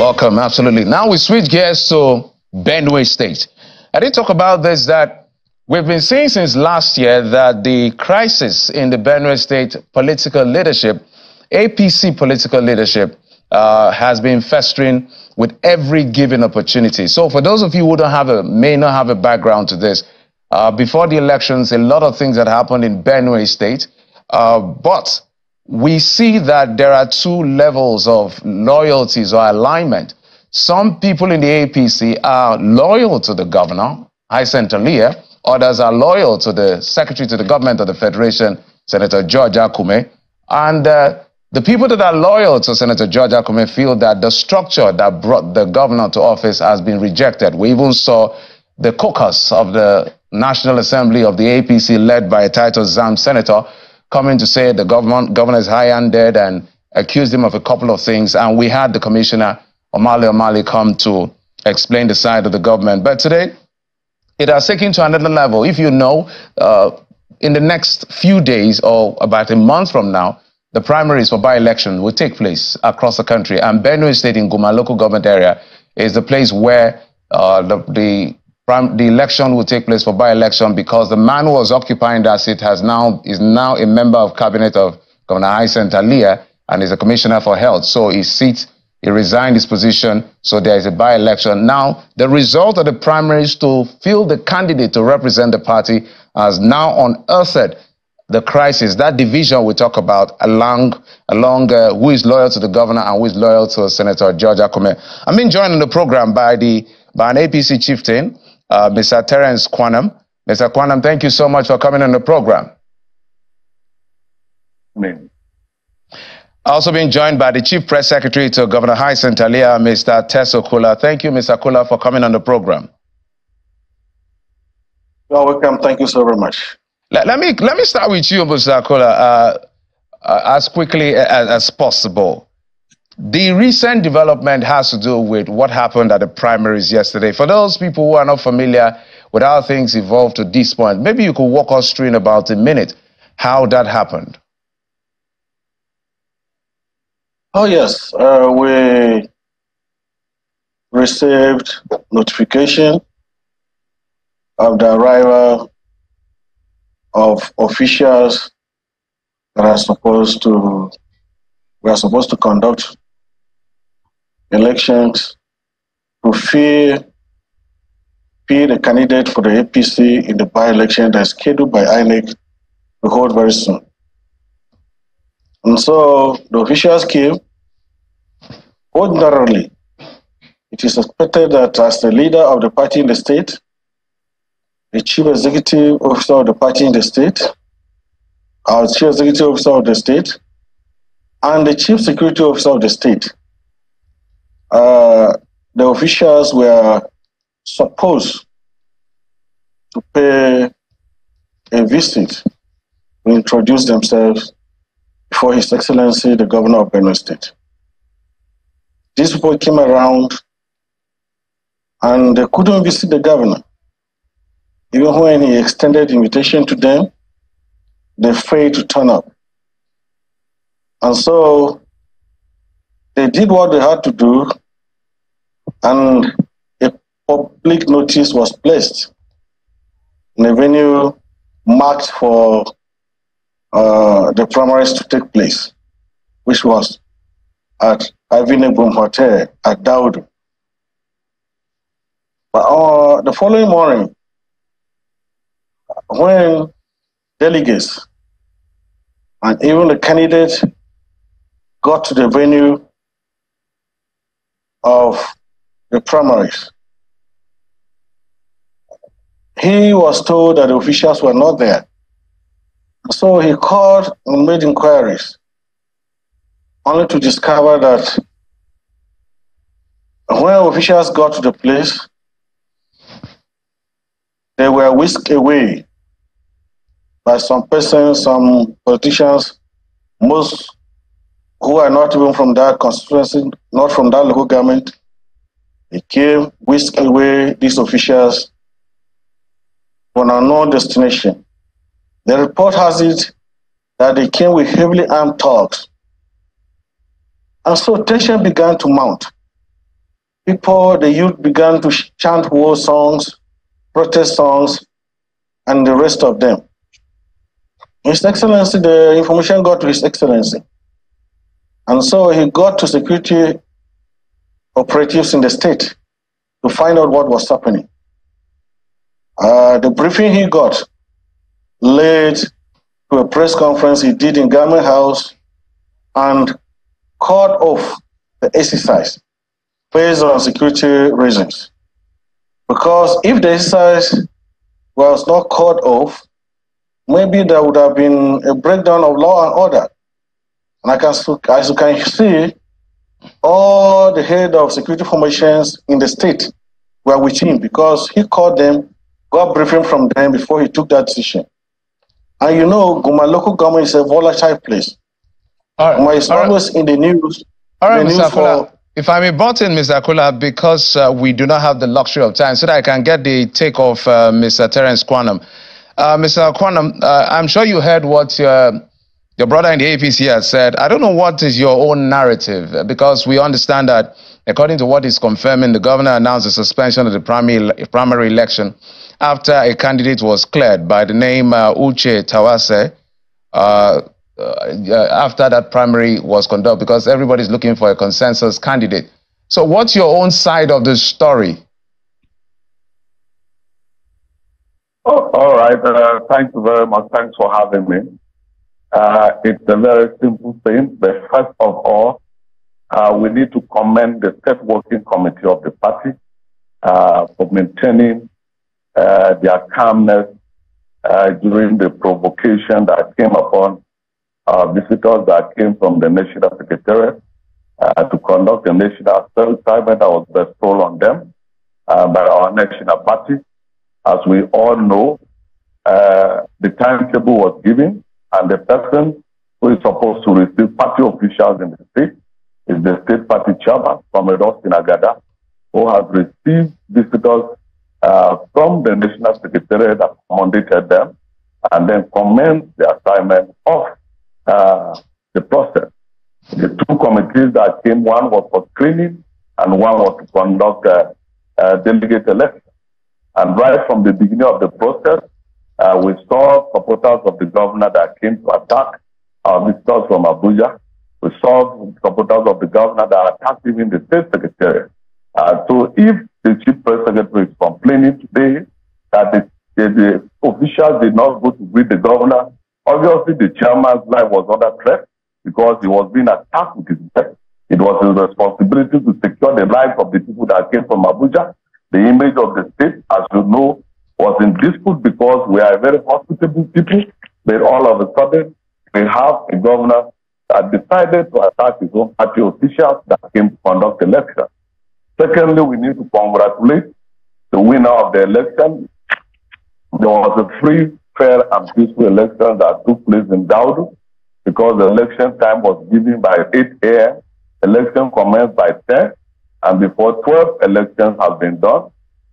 welcome. Absolutely. Now we switch gears to Benue State. I did talk about this, that we've been seeing since last year that the crisis in the Benue State political leadership, APC political leadership, has been festering with every given opportunity. So for those of you who may not have a background to this, before the elections, a lot of things had happened in Benue State, but we see that there are two levels of loyalties or alignment. Some people in the APC are loyal to the governor, Hyacinthe Alia. Others are loyal to the Secretary to the Government of the Federation, Senator George Akume. And the people that are loyal to Senator George Akume feel that the structure that brought the governor to office has been rejected. We even saw the caucus of the National Assembly of the APC, led by a Title Zam senator, coming to say the governor is high-handed and accused him of a couple of things. And we had the Commissioner Omale come to explain the side of the government. But today, it has taken to another level. If you know, in the next few days or about a month from now, the primaries for by-election will take place across the country. And Benue State in Guma local government area is the place where the election will take place for by-election, because the man who was occupying that seat is now a member of cabinet of Governor Hyacinthe Alia and is a commissioner for health. So he resigned his position, so there is a by-election. Now, the result of the primaries to field the candidate to represent the party has now unearthed the crisis, that division we talk about along who is loyal to the governor and who is loyal to Senator George Akume. I'm being joined on the program by an APC chieftain, Mr. Terence Kwanam. Mr. Kwanam, thank you so much for coming on the program. Amen. Also being joined by the Chief Press Secretary to Governor Hyacinthe Alia, Mr. Teso Kula. Thank you, Mr. Kula, for coming on the program. You're welcome. Thank you so very much. Let me start with you, Mr. Kula, as quickly as possible. The recent development has to do with what happened at the primaries yesterday. For those people who are not familiar with how things evolved to this point, maybe you could walk us through in about a minute how that happened. Oh, yes. We received notification of the arrival of officials that are supposed to conduct elections to fill the candidate for the APC in the by-election that is scheduled by INEC to hold very soon. And so the officials came. Ordinarily, it is expected that as the leader of the party in the state, the chief executive officer of the party in the state, our chief executive officer of the state, and the chief security officer of the state, the officials were supposed to pay a visit to introduce themselves before His Excellency, the Governor of Benue State. These people came around and they couldn't visit the governor. Even when he extended invitation to them, they failed to turn up. And so they did what they had to do, and a public notice was placed in a venue marked for the primaries to take place, which was at Avinebum Hotel at Daudu. But the following morning, when delegates and even the candidate got to the venue of the primaries, he was told that the officials were not there. So he called and made inquiries, only to discover that when officials got to the place, they were whisked away by some persons, some politicians, most who are not even from that constituency, not from that local government. They came, whisked away these officials for an unknown destination. The report has it that they came with heavily armed thugs. And so tension began to mount. the youth began to chant war songs, protest songs, and the rest of them. His Excellency, the information got to His Excellency. And so he got to security operatives in the state to find out what was happening. The briefing he got led to a press conference he did in Government House and called off the exercise based on security reasons. Because if the exercise was not called off, maybe there would have been a breakdown of law and order. And as you can see, all the head of security formations in the state were with him because he called them, got briefing from them before he took that decision. And you know, Guma local government is a volatile place. Guma is always in the news. All right, Mr. Akula, if I may butt in, Mr. Akula, because we do not have the luxury of time, so that I can get the take of Mr. Terence Kwanam. Mr. Kwanam, I'm sure you heard what your brother in the APC has said. I don't know what is your own narrative, because we understand that, according to what is confirming, the governor announced the suspension of the primary election after a candidate was cleared by the name Uche Tawase after that primary was conducted, because everybody's looking for a consensus candidate. So what's your own side of the story? Oh, all right. Thank you very much. Thanks for having me. It's a very simple thing. But first of all, we need to commend the State Working Committee of the party for maintaining their calmness during the provocation that came upon visitors that came from the National Secretariat to conduct a national assignment that was bestowed on them by our national party. As we all know, the timetable was given, and the person who is supposed to receive party officials in the state is the state party chairman, Comrade Agada, who has received visitors from the National Secretariat that accommodated them, and then commenced the assignment of the process. The two committees that came, one was for screening and one was to conduct a delegate election. And right from the beginning of the process, we saw supporters of the governor that came to attack our visitors from Abuja. We saw supporters of the governor that attacked even the state secretary. So if the chief press secretary is complaining today that the officials did not go to greet the governor, obviously the chairman's life was under threat because he was being attacked with his death. It was his responsibility to secure the lives of the people that came from Abuja. The image of the state, as you know, was in dispute because we are very hospitable people, but all of a sudden, we have a governor that decided to attack his own party officials that came to conduct the election. Secondly, we need to congratulate the winner of the election. There was a free, fair, and peaceful election that took place in Daudu because the election time was given by 8 a.m. Election commenced by 10. And before 12 elections have been done,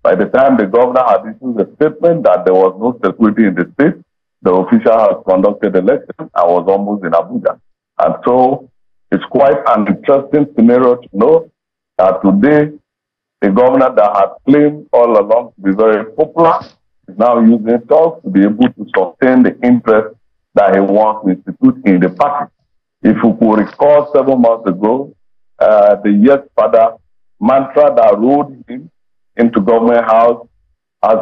by the time the governor had issued a statement that there was no security in the state, the official has conducted the election and was almost in Abuja. And so it's quite an interesting scenario to know that today, the governor that had claimed all along to be very popular is now using talks to be able to sustain the interest that he wants to institute in the party. If you could recall 7 months ago, the Yes Father mantra that rode him into government house has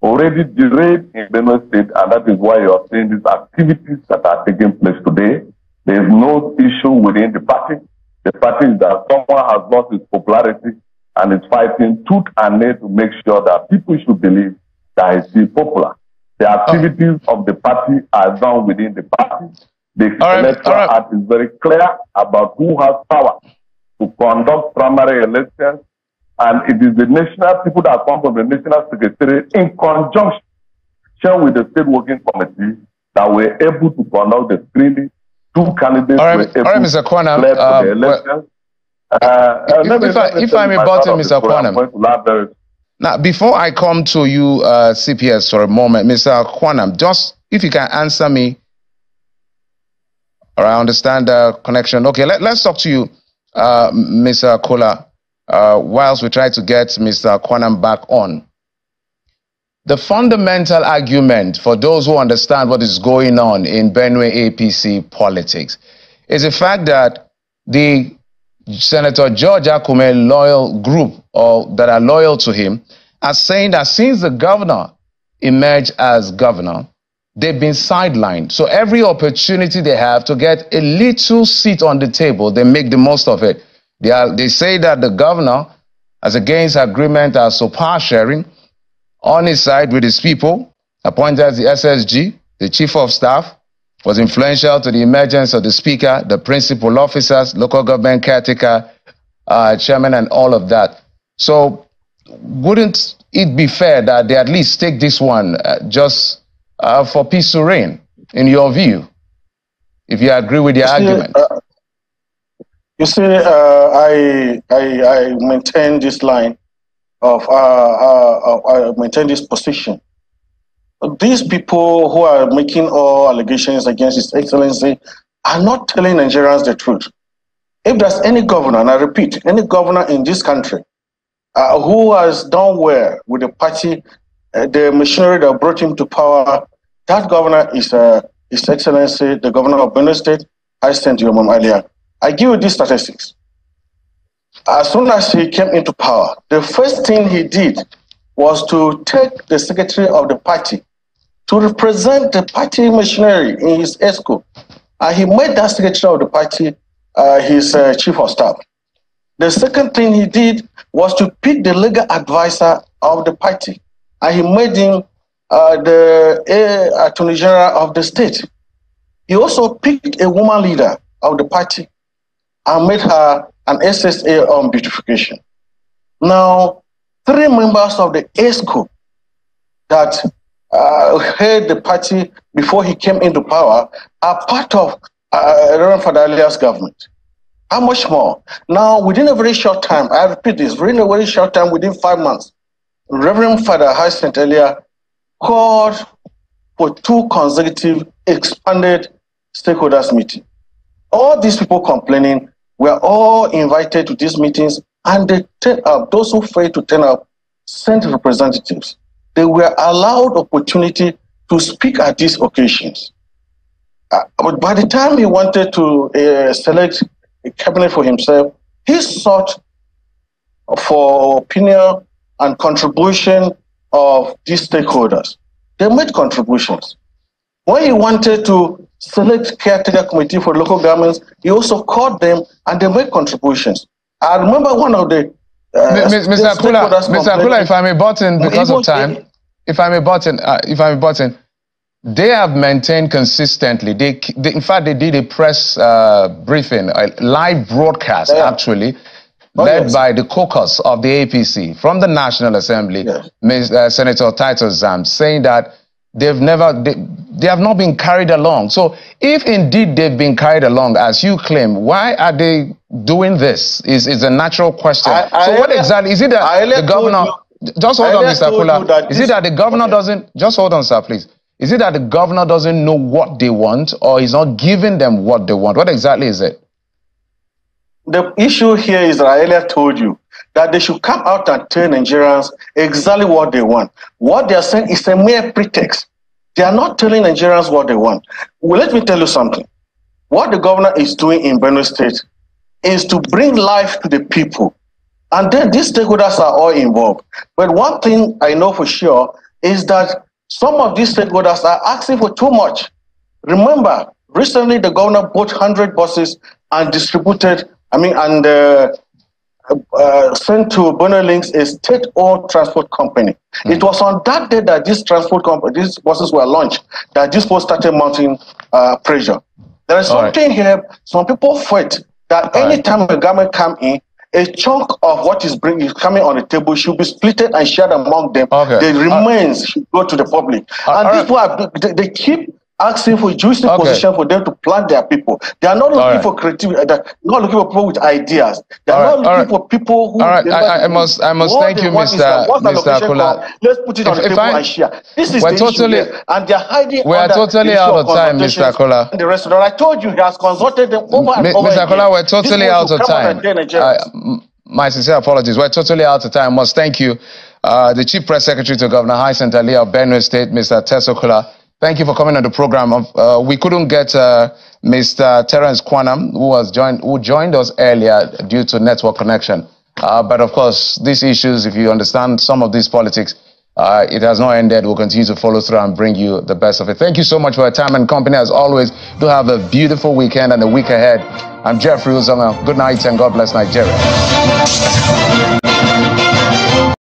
already derailed in Benue State, and that is why you are seeing these activities that are taking place today. There is no issue within the party. The party is that someone has lost its popularity and is fighting tooth and nail to make sure that people should believe that he is popular. The activities of the party are done within the party. The electoral act is very clear about who has power to conduct primary elections, and it is the national people that come from the National Secretariat in conjunction with the State Working Committee that were able to conduct the screening. Two candidates were able Mr. Kwanam, to the elections. If I may butt in, Mr. Kwanam. Now, before I come to you, CPS, for a moment, Mr. Kwanam, just if you can answer me, or I understand the connection. Okay, let's talk to you, Mr. Kola. whilst we try to get Mr. Kwanam back on. The fundamental argument for those who understand what is going on in Benue APC politics is the fact that the Senator George Akume loyal group, or that are loyal to him, are saying that since the governor emerged as governor, they've been sidelined. So every opportunity they have to get a little seat on the table, they make the most of it. They say that the governor, as against agreement as so power sharing, on his side with his people, appointed as the SSG, the chief of staff, was influential to the emergence of the speaker, the principal officers, local government caretaker, chairman, and all of that. So wouldn't it be fair that they at least take this one just for peace to reign, in your view, if you agree with the argument? I maintain this line I maintain this position. These people who are making all allegations against His Excellency are not telling Nigerians the truth. If there's any governor, and I repeat, any governor in this country who has done well with the party, the machinery that brought him to power, that governor is His Excellency, the governor of Benue State. I sent you earlier. I give you these statistics. As soon as he came into power, the first thing he did was to take the secretary of the party to represent the party machinery in his ESCO. And he made that secretary of the party his chief of staff. The second thing he did was to pick the legal advisor of the party. And he made him the attorney general of the state. He also picked a woman leader of the party and made her an SSA on beautification. Now, 3 members of the ESCO that head the party before he came into power are part of Reverend Father Elias' government. How much more? Now, within a very short time, I repeat this, within a very short time, within 5 months, Reverend Father Hyacinth Elia called for 2 consecutive expanded stakeholders meetings. All these people complaining were all invited to these meetings, and they turn up. Those who failed to turn up sent representatives. They were allowed opportunity to speak at these occasions. But by the time he wanted to select a cabinet for himself, he sought for opinion and contribution of these stakeholders. They made contributions. When he wanted to select caretaker committee for local governments, he also called them and they made contributions. I remember one of the Mr. Akula, if I may butt in because of time, if I may butt in, they have maintained consistently. In fact, they did a press briefing, a live broadcast actually, led by the caucus of the APC from the National Assembly, Senator Titus Zam, saying that they have not been carried along. So if indeed they've been carried along, as you claim, why are they doing this? Is a natural question. So what exactly, is it that the governor, just hold on, Mr. Akula, is it that the governor doesn't, just hold on, sir, please. Is it that the governor doesn't know what they want, or he's not giving them what they want? What exactly is it? The issue here is that I earlier told you that they should come out and tell Nigerians exactly what they want. What they are saying is a mere pretext. They are not telling Nigerians what they want. Well, let me tell you something. What the governor is doing in Benue State is to bring life to the people. And then these stakeholders are all involved. But one thing I know for sure is that some of these stakeholders are asking for too much. Remember, recently the governor bought 100 buses and distributed, sent to Benue Links, a state-owned transport company. It was on that day that these buses were launched, that this was started mounting pressure. There is something here, some people thought that anytime the government comes in, a chunk of what is coming on the table should be splitted and shared among them. The remains should go to the public. And people they keep asking for juicy position for them to plant their people. They are not looking for creativity. They're not looking for people with ideas. They are not looking for people who. I must thank you, Mr. Akula. Let's put it on the table and share. This is the issue, and they're hiding. We are totally out of time, Mr. Akula. The restaurant. I told you, he has consulted them over and over Mr. Akula, we're totally out of time. my sincere apologies. We're totally out of time. I must thank you, the Chief Press Secretary to Governor Hyacinth Ali of Benue State, Mr. Tesokula. Thank you for coming on the program. We couldn't get Mr. Terence Kwanam, who joined us earlier due to network connection. But of course, these issues, if you understand some of these politics, it has not ended. We'll continue to follow through and bring you the best of it. Thank you so much for your time and company. As always, do have a beautiful weekend and a week ahead. I'm Jeffrey Uzonga. Good night and God bless Nigeria.